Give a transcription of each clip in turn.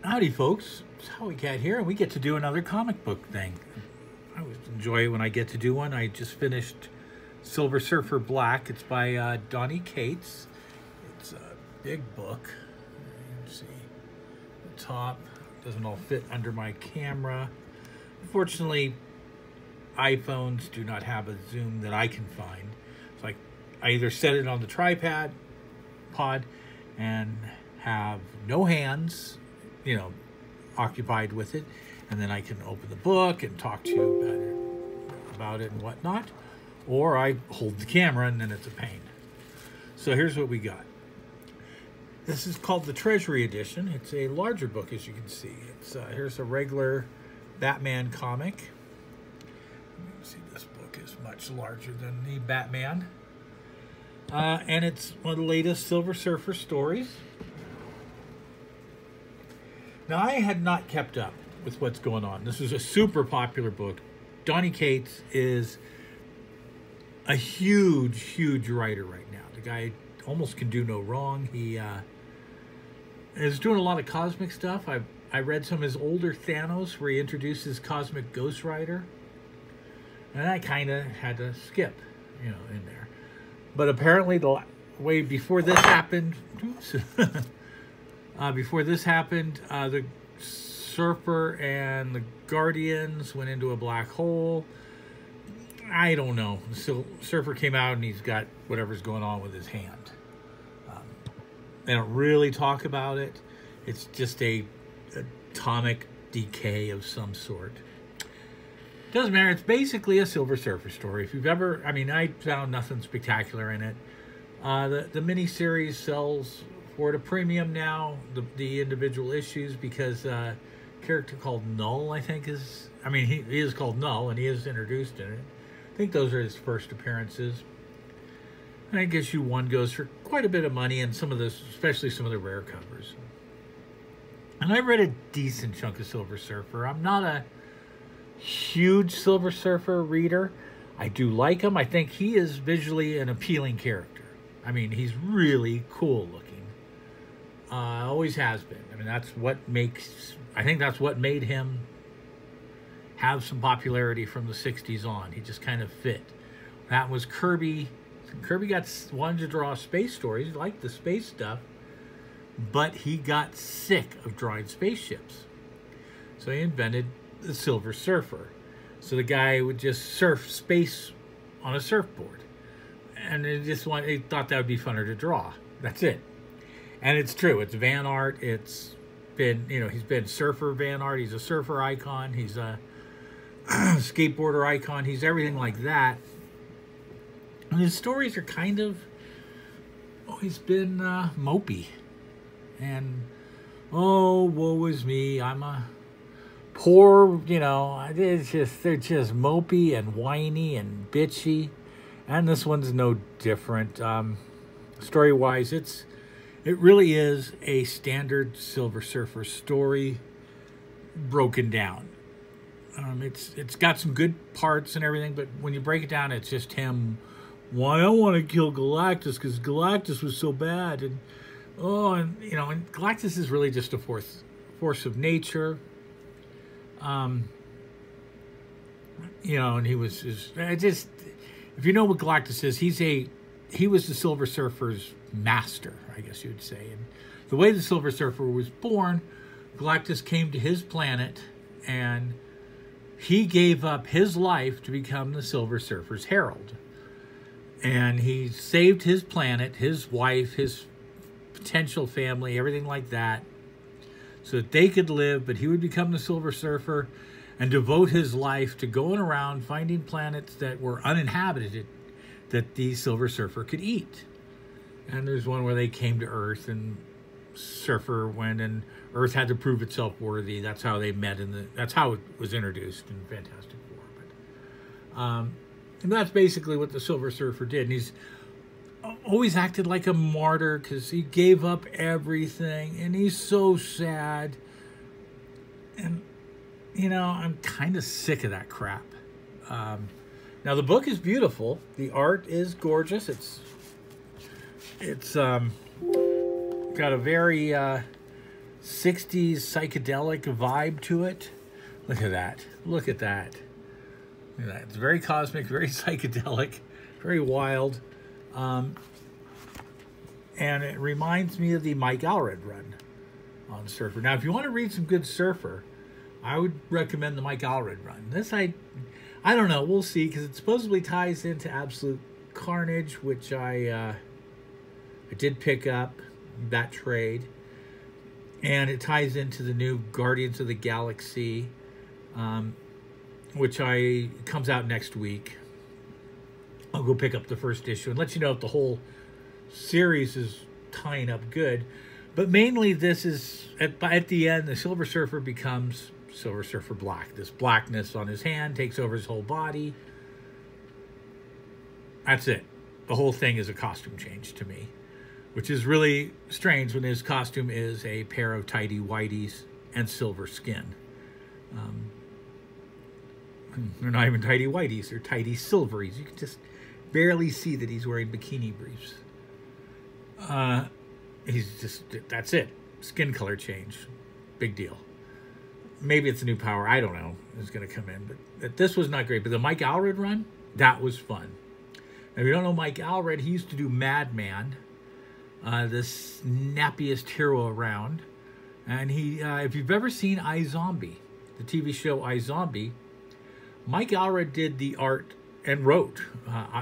Howdy folks, it's Howie Cat here, and we get to do another comic book thing. I always enjoy it when I get to do one. I just finished Surfer Black. It's by Donnie Cates. It's a big book. You can see the top doesn't all fit under my camera. Unfortunately, iPhones do not have a zoom that I can find. So I either set it on the tripod and have no hands, occupied with it, and then I can open the book and talk to you about it and whatnot, or I hold the camera and then it's a pain. So here's what we got. This is called the Treasury Edition. It's a larger book, as you can see. It's here's a regular Batman comic. You can see this book is much larger than the Batman, and it's one of the latest Silver Surfer stories. Now, I had not kept up with what's going on. This is a super popular book. Donnie Cates is a huge, huge writer right now. The guy almost can do no wrong. He is doing a lot of cosmic stuff. I read some of his older Thanos where he introduces Cosmic Ghost Rider. And I kind of had to skip, in there. But apparently the way before this happened... Oops. The Surfer and the Guardians went into a black hole. I don't know. So Surfer came out and he's got whatever's going on with his hand. They don't really talk about it. It's just a atomic decay of some sort. Doesn't matter. It's basically a Silver Surfer story. If you've ever, I found nothing spectacular in it. The miniseries sells for a premium now, the individual issues, because a character called Null, I think he is called Null, and he is introduced in it. I think those are his first appearances. And I guess issue 1 goes for quite a bit of money, and especially some of the rare covers. And I read a decent chunk of Silver Surfer. I'm not a huge Silver Surfer reader. I do like him. I think he is visually an appealing character. He's really cool looking. Always has been. I think that's what made him have some popularity from the 60s on. He just kind of fit. That was Kirby. Kirby wanted to draw space stories, he liked the space stuff, but he got sick of drawing spaceships. So he invented the Silver Surfer. So the guy would just surf space on a surfboard. And he thought that would be funner to draw. That's it. And it's true. It's van art. It's been, he's been surfer van art. He's a surfer icon. He's a skateboarder icon. He's everything like that. And his stories are kind of always been mopey. And, oh, woe is me. I'm a poor, they're just mopey and whiny and bitchy. And this one's no different. Story-wise, it really is a standard Silver Surfer story broken down. It's got some good parts and everything, but when you break it down, it's just him. Why I want to kill Galactus because Galactus was so bad, and and Galactus is really just a force of nature. And he was just if you know what Galactus is, he was the Silver Surfer's master, I guess you would say. And the way the Silver Surfer was born, Galactus came to his planet and he gave up his life to become the Silver Surfer's herald. And he saved his planet, his wife, his potential family, everything like that, so that they could live, but he would become the Silver Surfer and devote his life to going around finding planets that were uninhabited that the Silver Surfer could eat. And there's one where they came to Earth and Surfer went, and Earth had to prove itself worthy. That's how they met, that's how it was introduced in Fantastic Four. But and that's basically what the Silver Surfer did. And he's always acted like a martyr because he gave up everything, and he's so sad. And I'm kind of sick of that crap. Now the book is beautiful. The art is gorgeous. It's got a very 60s psychedelic vibe to it. Look at that. Look at that. Look at that. It's very cosmic, very psychedelic, very wild. And it reminds me of the Mike Allred run on Surfer. Now, if you want to read some good Surfer, I would recommend the Mike Allred run. This, I don't know. We'll see, because it supposedly ties into Absolute Carnage, which I did pick up, that trade. And it ties into the new Guardians of the Galaxy, which comes out next week. I'll go pick up the first issue and let you know if the whole series is tying up good. But mainly this is, at the end, the Silver Surfer becomes Silver Surfer Black. This blackness on his hand takes over his whole body. That's it. The whole thing is a costume change to me, which is really strange when his costume is a pair of tidy whities and silver skin. They're not even tidy whities, they're tidy silveries. You can just barely see that he's wearing bikini briefs. He's just, that's it. Skin color change. Big deal. Maybe it's a new power, I don't know, is going to come in. But this was not great. But the Mike Allred run, that was fun. Now, if you don't know Mike Allred, he used to do Madman. The snappiest hero around. And he, if you've ever seen iZombie, the TV show iZombie, Mike Allred did the art and wrote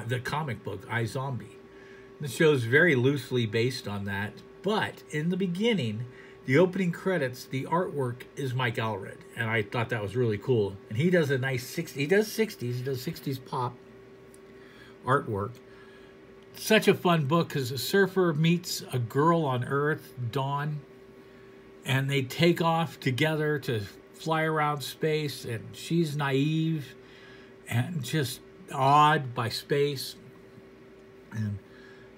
the comic book iZombie. The show's very loosely based on that, but in the beginning, the opening credits, the artwork is Mike Allred, and I thought that was really cool. And he does a nice 60s, he does 60s pop artwork. Such a fun book, because a surfer meets a girl on Earth, Dawn, and they take off together to fly around space, and she's naive and just awed by space.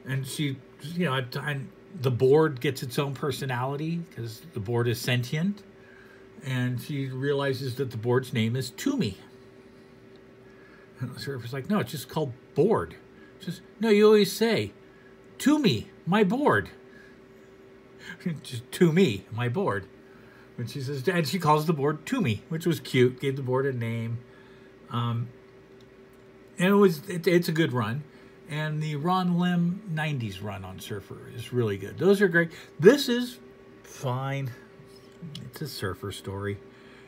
And she, you know, and the board gets its own personality, because the board is sentient, and she realizes that the board's name is Toomey. And the surfer's like, no, it's just called board. Just, no, you always say, to me, my board. Just to me, my board. And she says, and she calls the board to me, which was cute. Gave the board a name. And it's a good run. And the Ron Lim 90s run on Surfer is really good. Those are great. This is fine. It's a surfer story.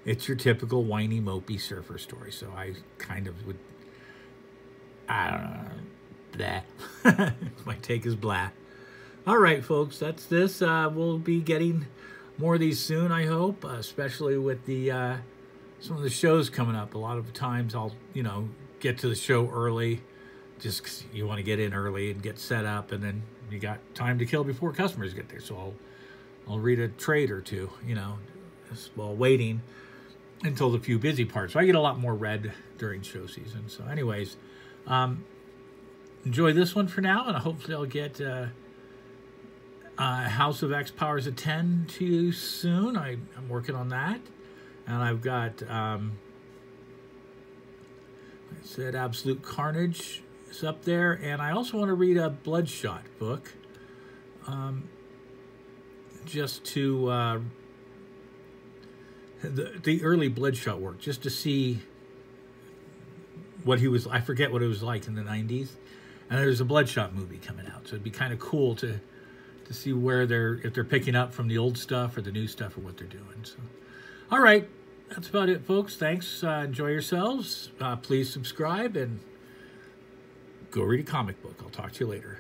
It's your typical whiny, mopey surfer story. So I kind of would, I don't know. Blah. My take is blah. All right, folks, that's this. We'll be getting more of these soon, I hope, especially with the some of the shows coming up. A lot of times I'll, you know, get to the show early, just 'cause you want to get in early and get set up, and then you got time to kill before customers get there. So I'll read a trade or two, you know, just while waiting until the few busy parts. So I get a lot more read during show season. So anyways, enjoy this one for now, and hopefully I'll get House of X Powers of 10 to you soon. I'm working on that. And I've got, I said Absolute Carnage is up there. And I also want to read a Bloodshot book. Just to, the early Bloodshot work, just to see what he was, I forget what it was like in the 90s. And there's a Bloodshot movie coming out. So it'd be kind of cool to see where if they're picking up from the old stuff or the new stuff or what they're doing. So, all right, that's about it, folks. Thanks. Enjoy yourselves. Please subscribe and go read a comic book. I'll talk to you later.